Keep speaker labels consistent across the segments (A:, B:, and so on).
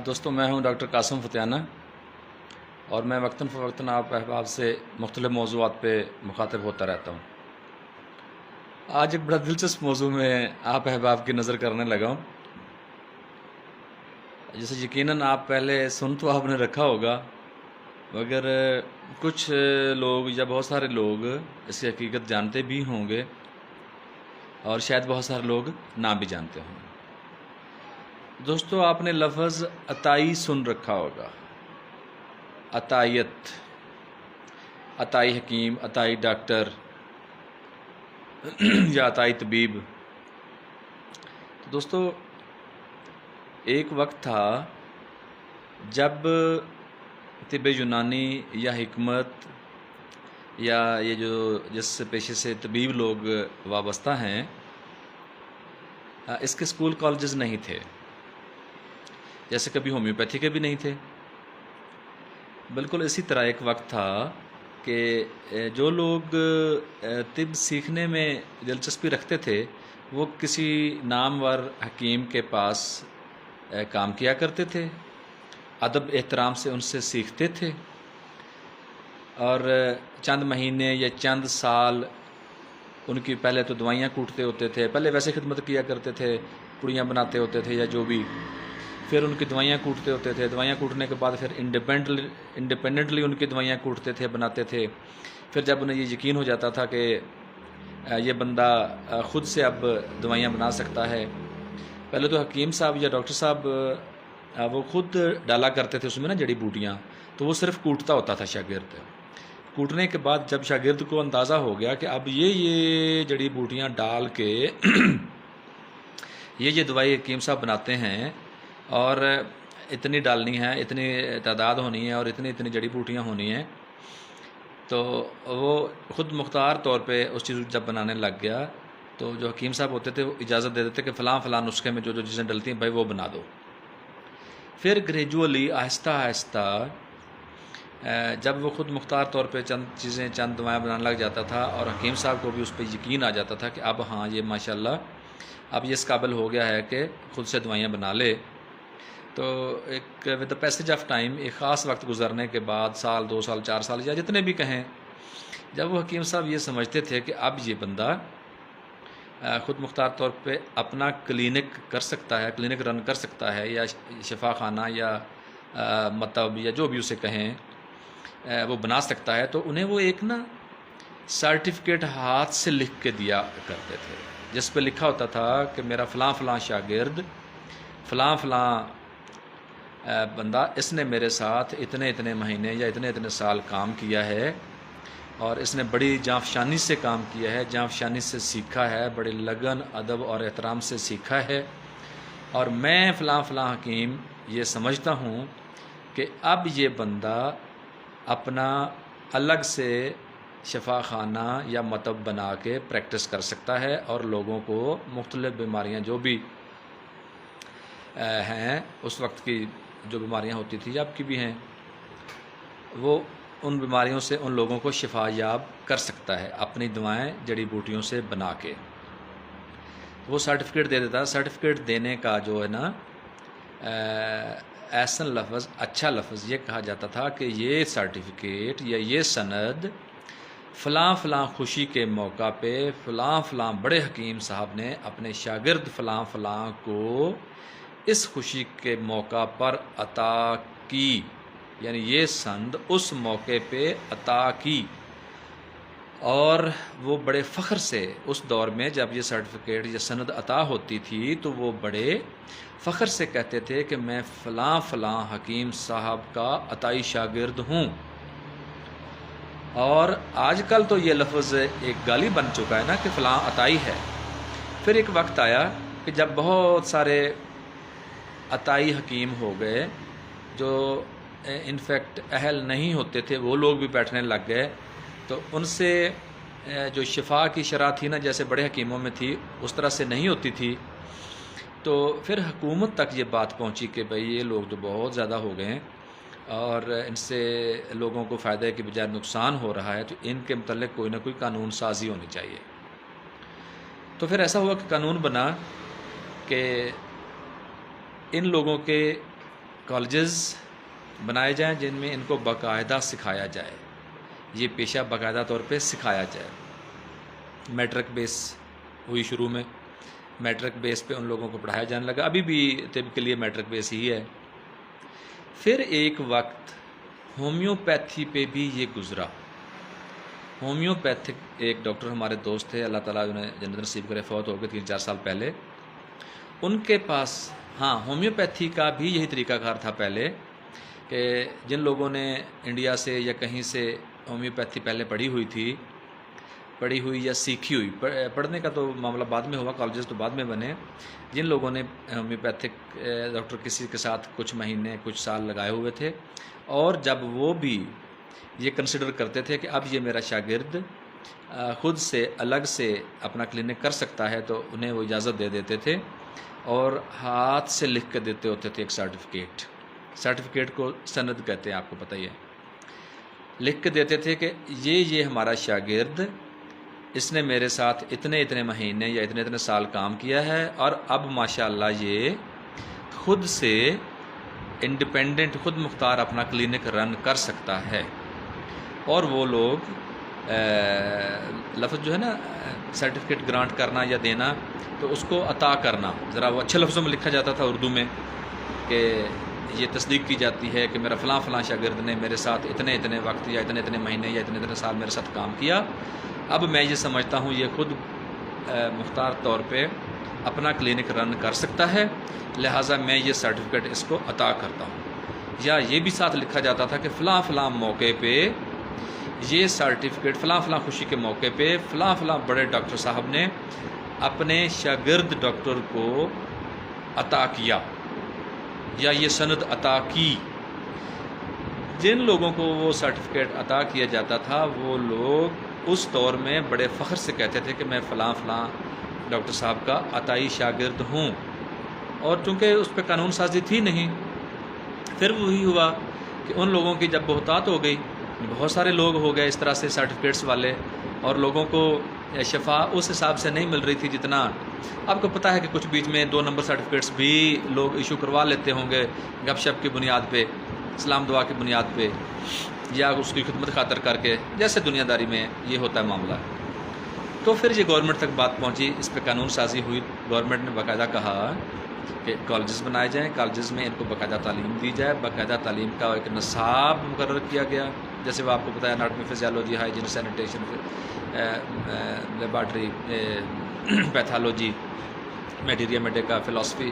A: دوستوں، میں ہوں ڈاکٹر قاسم فتیانہ، اور میں وقتاً فوقتاً آپ احباب سے مختلف موضوعات پہ مخاطب ہوتا رہتا ہوں۔ آج ایک بڑا دلچسپ موضوع میں آپ احباب کی نظر کرنے لگا ہوں، جسے یقیناً آپ پہلے سن تو آپ نے رکھا ہوگا، مگر کچھ لوگ یا بہت سارے لوگ اس کی حقیقت جانتے بھی ہوں گے، اور شاید بہت سارے لوگ نہ بھی جانتے ہوں گے۔ دوستو، آپ نے لفظ عطائی سن رکھا ہوگا، عطائیت، عطائی حکیم، عطائی ڈاکٹر یا عطائی طبیب۔ تو دوستو، ایک وقت تھا جب طب یونانی یا حکمت یا یہ جو جس پیشے سے طبیب لوگ وابستہ ہیں، اس کے اسکول کالجز نہیں تھے، جیسے کبھی ہومیوپیتھی کے بھی نہیں تھے۔ بالکل اسی طرح ایک وقت تھا کہ جو لوگ طب سیکھنے میں دلچسپی رکھتے تھے وہ کسی نامور حکیم کے پاس کام کیا کرتے تھے، ادب احترام سے ان سے سیکھتے تھے، اور چند مہینے یا چند سال ان کی پہلے تو دوائیاں کوٹتے ہوتے تھے، پہلے ویسے خدمت کیا کرتے تھے، پڑیاں بناتے ہوتے تھے یا جو بھی، پھر ان کی دوائیاں کوٹتے ہوتے تھے، دوائیاں کوٹنے کے بعد پھر انڈیپینڈنٹلی ان کی دوائیاں کوٹتے تھے، بناتے تھے۔ پھر جب انہیں یہ یقین ہو جاتا تھا کہ یہ بندہ خود سے اب دوائیاں بنا سکتا ہے، پہلے تو حکیم صاحب یا ڈاکٹر صاحب وہ خود ڈالا کرتے تھے اس میں نا جڑی بوٹیاں، تو وہ صرف کوٹتا ہوتا تھا شاگرد۔ کوٹنے کے بعد جب شاگرد کو اندازہ ہو گیا کہ اب یہ جڑی بوٹیاں ڈال کے یہ دوائی حکیم صاحب بناتے ہیں، اور اتنی ڈالنی ہے، اتنی تعداد ہونی ہے، اور اتنی جڑی بوٹیاں ہونی ہیں، تو وہ خود مختار طور پہ اس چیز جب بنانے لگ گیا تو جو حکیم صاحب ہوتے تھے وہ اجازت دے دیتے کہ فلاں فلاں نسخے میں جو چیزیں ڈلتی ہیں بھائی وہ بنا دو۔ پھر گریجولی آہستہ آہستہ جب وہ خود مختار طور پہ چند دوائیں بنانے لگ جاتا تھا، اور حکیم صاحب کو بھی اس پہ یقین آ جاتا تھا کہ اب ہاں یہ ماشاءاللہ اب یہ اس قابل ہو گیا ہے کہ خود سے دوائیاں بنا لے، تو ایک with the passage of time, ایک خاص وقت گزرنے کے بعد، سال 2 سال 4 سال یا جتنے بھی کہیں، جب وہ حکیم صاحب یہ سمجھتے تھے کہ اب یہ بندہ خود مختار طور پہ اپنا کلینک کر سکتا ہے، کلینک رن کر سکتا ہے، یا شفا خانہ یا مطب یا جو بھی اسے کہیں وہ بنا سکتا ہے، تو انہیں وہ ایک نا سرٹیفکیٹ ہاتھ سے لکھ کے دیا کرتے تھے، جس پہ لکھا ہوتا تھا کہ میرا فلاں فلاں شاگرد فلاں فلاں بندہ، اس نے میرے ساتھ اتنے مہینے یا اتنے سال کام کیا ہے، اور اس نے بڑی جانفشانی سے کام کیا ہے، جانفشانی سے سیکھا ہے، بڑے لگن، ادب اور احترام سے سیکھا ہے، اور میں فلاں فلاں حکیم یہ سمجھتا ہوں کہ اب یہ بندہ اپنا الگ سے شفا خانہ یا مطب بنا کے پریکٹس کر سکتا ہے، اور لوگوں کو مختلف بیماریاں جو بھی ہیں اس وقت کی جو بیماریاں ہوتی تھی یا اب کی بھی ہیں، وہ ان بیماریوں سے ان لوگوں کو شفا یاب کر سکتا ہے اپنی دوائیں جڑی بوٹیوں سے بنا کے۔ وہ سرٹیفکیٹ دے دیتا۔ سرٹیفکیٹ دینے کا جو ہے نا احسن لفظ، اچھا لفظ یہ کہا جاتا تھا کہ یہ سرٹیفکیٹ یا یہ سند فلاں فلاں خوشی کے موقع پہ فلاں فلاں بڑے حکیم صاحب نے اپنے شاگرد فلاں فلاں کو اس خوشی کے موقع پر عطا کی، یعنی یہ سند اس موقع پہ عطا کی، اور وہ بڑے فخر سے اس دور میں جب یہ سرٹیفکیٹ یا سند عطا ہوتی تھی تو وہ بڑے فخر سے کہتے تھے کہ میں فلاں فلاں حکیم صاحب کا عطائی شاگرد ہوں۔ اور آج کل تو یہ لفظ ایک گالی بن چکا ہے نا کہ فلاں عطائی ہے۔ پھر ایک وقت آیا کہ جب بہت سارے عطائی حکیم ہو گئے جو انفیکٹ اہل نہیں ہوتے تھے، وہ لوگ بھی بیٹھنے لگ گئے، تو ان سے جو شفا کی شرح تھی نا جیسے بڑے حکیموں میں تھی اس طرح سے نہیں ہوتی تھی، تو پھر حکومت تک یہ بات پہنچی کہ بھئی یہ لوگ تو بہت زیادہ ہو گئے ہیں اور ان سے لوگوں کو فائدہ کی بجائے نقصان ہو رہا ہے، تو ان کے متعلق کوئی نہ کوئی قانون سازی ہونی چاہیے۔ تو پھر ایسا ہوا کہ قانون بنا کہ ان لوگوں کے کالجز بنائے جائیں جن میں ان کو باقاعدہ سکھایا جائے، یہ پیشہ باقاعدہ طور پہ سکھایا جائے۔ میٹرک بیس ہوئی شروع میں، میٹرک بیس پہ ان لوگوں کو پڑھایا جانے لگا، ابھی بھی طب کے لیے میٹرک بیس ہی ہے۔ پھر ایک وقت ہومیوپیتھی پہ بھی یہ گزرا۔ ہومیوپیتھک ایک ڈاکٹر ہمارے دوست تھے، اللہ تعالیٰ انہیں جنت نصیب کرے، فوت ہو گئے 3-4 سال پہلے۔ ان کے پاس ہومیوپیتھی کا بھی یہی طریقہ کار تھا پہلے، کہ جن لوگوں نے انڈیا سے یا کہیں سے ہومیوپیتھی پہلے پڑھی ہوئی یا سیکھی ہوئی، پڑھنے کا تو معاملہ بعد میں ہوا، کالجز تو بعد میں بنے، جن لوگوں نے ہومیوپیتھک ڈاکٹر کسی کے ساتھ کچھ مہینے کچھ سال لگائے ہوئے تھے، اور جب وہ بھی یہ کنسیڈر کرتے تھے کہ اب یہ میرا شاگرد خود سے الگ سے اپنا کلینک کر سکتا ہے، تو انہیں وہ اجازت دے دیتے تھے اور ہاتھ سے لکھ کے دیتے ہوتے تھے ایک سرٹیفکیٹ کو سند کہتے ہیں، آپ کو پتہ ہی ہے، لکھ کے دیتے تھے کہ یہ ہمارا شاگرد، اس نے میرے ساتھ اتنے مہینے یا اتنے سال کام کیا ہے، اور اب ماشاءاللہ یہ خود سے انڈیپینڈنٹ، خود مختار اپنا کلینک رن کر سکتا ہے۔ اور وہ لوگ لفظ جو ہے نا سرٹیفکیٹ گرانٹ کرنا یا دینا، تو اس کو عطا کرنا، ذرا وہ اچھے لفظوں میں لکھا جاتا تھا اردو میں، کہ یہ تصدیق کی جاتی ہے کہ میرا فلاں شاگرد نے میرے ساتھ اتنے وقت یا اتنے مہینے یا اتنے سال میرے ساتھ کام کیا، اب میں یہ سمجھتا ہوں یہ خود مختار طور پہ اپنا کلینک رن کر سکتا ہے، لہٰذا میں یہ سرٹیفکیٹ اس کو عطا کرتا ہوں۔ یا یہ بھی ساتھ لکھا جاتا تھا کہ فلاں موقع پہ یہ سرٹیفکیٹ فلاں خوشی کے موقع پہ فلاں بڑے ڈاکٹر صاحب نے اپنے شاگرد ڈاکٹر کو عطا کیا، یا یہ سند عطا کی۔ جن لوگوں کو وہ سرٹیفکیٹ عطا کیا جاتا تھا، وہ لوگ اس دور میں بڑے فخر سے کہتے تھے کہ میں فلاں ڈاکٹر صاحب کا عطائی شاگرد ہوں، اور چونکہ اس پہ قانون سازی تھی نہیں، پھر وہی ہوا کہ ان لوگوں کی جب بہتات ہو گئی، بہت سارے لوگ ہو گئے اس طرح سے سرٹیفکیٹس والے، اور لوگوں کو شفا اس حساب سے نہیں مل رہی تھی جتنا آپ کو پتہ ہے کہ کچھ بیچ میں 2 نمبر سرٹیفکیٹس بھی لوگ ایشو کروا لیتے ہوں گے گپ شپ کی بنیاد پہ، سلام دعا کی بنیاد پہ، یا اس کی خدمت خاطر کر کے، جیسے دنیا داری میں یہ ہوتا ہے معاملہ۔ تو پھر یہ گورنمنٹ تک بات پہنچی، اس پہ قانون سازی ہوئی، گورنمنٹ نے باقاعدہ کہا کہ کالجز بنائے جائیں، کالجز میں ان کو باقاعدہ تعلیم دی جائے، باقاعدہ تعلیم کا ایک نصاب مقرر کیا گیا، جیسے وہ آپ کو پتہ ہے anatomy, physiology, hygiene, sanitation, laboratory, pathology, materia medica, philosophy,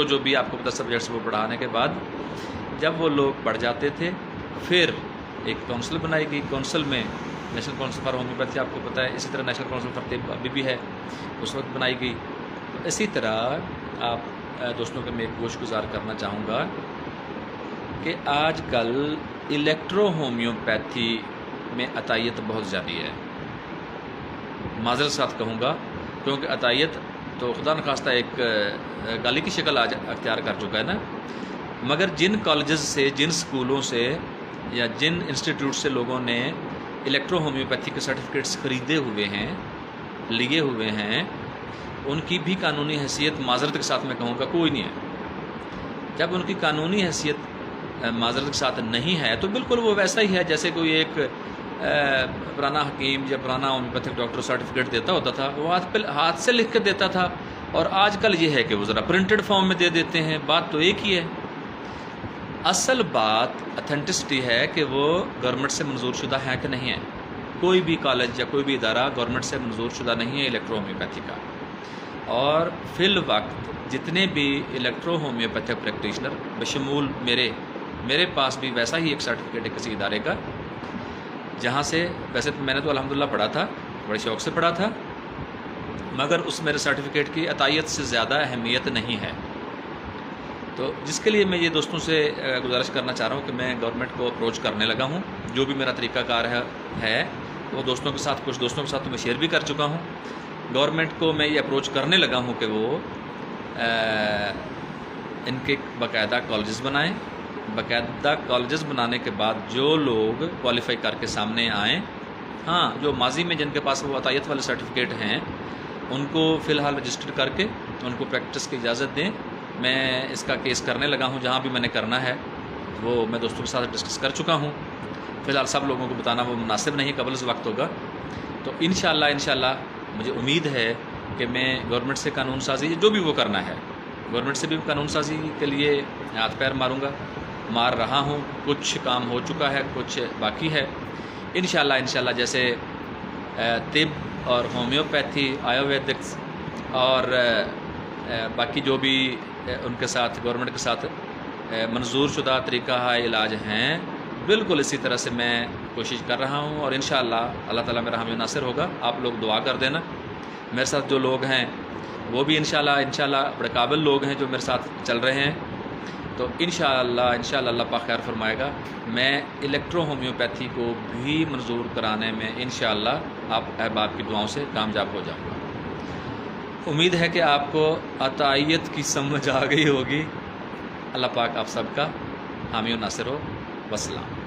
A: جو بھی آپ کو پتہ سبجیکٹس وہ پڑھانے کے بعد جب وہ لوگ پڑھ جاتے تھے، پھر ایک کونسل بنائی گئی، کونسل میں نیشنل کونسل فار ہومیوپیتھی آپ کو پتہ ہے، اسی طرح نیشنل کونسل فار طب ابھی بھی ہے، اس وقت بنائی گئی۔ اسی طرح آپ دوستوں کو میں ایک گوش گزار کرنا چاہوں گا کہ آج کل الیکٹرو ہومیوپیتھی میں عطائیت بہت زیادہ ہے، معذرت ساتھ کہوں گا، کیونکہ عطائیت تو خدا نخواستہ ایک گالی کی شکل آج اختیار کر چکا ہے نا، مگر جن کالجز سے، جن سکولوں سے یا جن انسٹیٹیوٹ سے لوگوں نے الیکٹرو ہومیوپیتھی کے سرٹیفکیٹس خریدے ہوئے ہیں، لیے ہوئے ہیں، ان کی بھی قانونی حیثیت معذرت کے ساتھ میں کہوں گا کوئی نہیں ہے۔ جب ان کی قانونی حیثیت معذرت کے ساتھ نہیں ہے تو بالکل وہ ویسا ہی ہے جیسے کوئی ایک پرانا حکیم یا پرانا ہومیوپیتھک ڈاکٹر سرٹیفکیٹ دیتا ہوتا تھا، وہ ہاتھ سے لکھ کے دیتا تھا، اور آج کل یہ ہے کہ وہ ذرا پرنٹڈ فارم میں دے دیتے ہیں۔ بات تو ایک ہی ہے، اصل بات اتھینٹسٹی ہے کہ وہ گورنمنٹ سے منظور شدہ ہے کہ نہیں ہے۔ کوئی بھی کالج یا کوئی بھی ادارہ گورنمنٹ سے منظور شدہ نہیں ہے الیکٹرو ہومیوپیتھی کا، اور فی الوقت جتنے بھی الیکٹرو ہومیوپیتھک پریکٹیشنر بشمول میرے پاس بھی ویسا ہی ایک سرٹیفکیٹ ہے کسی ادارے کا، جہاں سے ویسے میں نے تو الحمدللہ پڑھا تھا، بڑے شوق سے پڑھا تھا، مگر اس میرے سرٹیفکیٹ کی عطائیت سے زیادہ اہمیت نہیں ہے۔ تو جس کے لیے میں یہ دوستوں سے گزارش کرنا چاہ رہا ہوں کہ میں گورنمنٹ کو اپروچ کرنے لگا ہوں، جو بھی میرا طریقہ کار ہے وہ دوستوں کے ساتھ، کچھ دوستوں کے ساتھ تو میں شیئر بھی کر چکا ہوں۔ گورنمنٹ کو میں یہ اپروچ کرنے لگا ہوں کہ وہ ان کے باقاعدہ کالجز بنائیں، باقاعدہ کالجز بنانے کے بعد جو لوگ کوالیفائی کر کے سامنے آئیں، ہاں جو ماضی میں جن کے پاس وہ عطائیت والے سرٹیفکیٹ ہیں ان کو فی الحال رجسٹر کر کے ان کو پریکٹس کی اجازت دیں، میں اس کا کیس کرنے لگا ہوں، جہاں بھی میں نے کرنا ہے وہ میں دوستوں کے ساتھ ڈسکس کر چکا ہوں. فی الحال سب لوگوں کو بتانا وہ مناسب نہیں، قبل از وقت ہوگا. تو انشاءاللہ مجھے امید ہے کہ میں گورنمنٹ سے قانون سازی جو بھی وہ کرنا ہے، گورنمنٹ سے بھی قانون سازی کے لیے ہاتھ پیر ماروں گا، مار رہا ہوں. کچھ کام ہو چکا ہے، کچھ باقی ہے. انشاءاللہ جیسے طب اور ہومیوپیتھی، آیورویدکس اور باقی جو بھی ان کے ساتھ گورنمنٹ کے ساتھ منظور شدہ طریقہ علاج ہیں، بالکل اسی طرح سے میں کوشش کر رہا ہوں. اور انشاءاللہ اللہ تعالیٰ میرا حامی ناصر ہوگا. آپ لوگ دعا کر دینا. میرے ساتھ جو لوگ ہیں وہ بھی انشاءاللہ بڑے قابل لوگ ہیں جو میرے ساتھ چل رہے ہیں. تو انشاءاللہ اللہ پاک خیر فرمائے گا. میں الیکٹرو ہومیوپیتھی کو بھی منظور کرانے میں انشاءاللہ آپ احباب کی دعاؤں سے کامیاب ہو جاؤں گا. امید ہے کہ آپ کو عطائیت کی سمجھ آ گئی ہوگی. اللہ پاک آپ سب کا حامی و ناصر ہو. والسلام.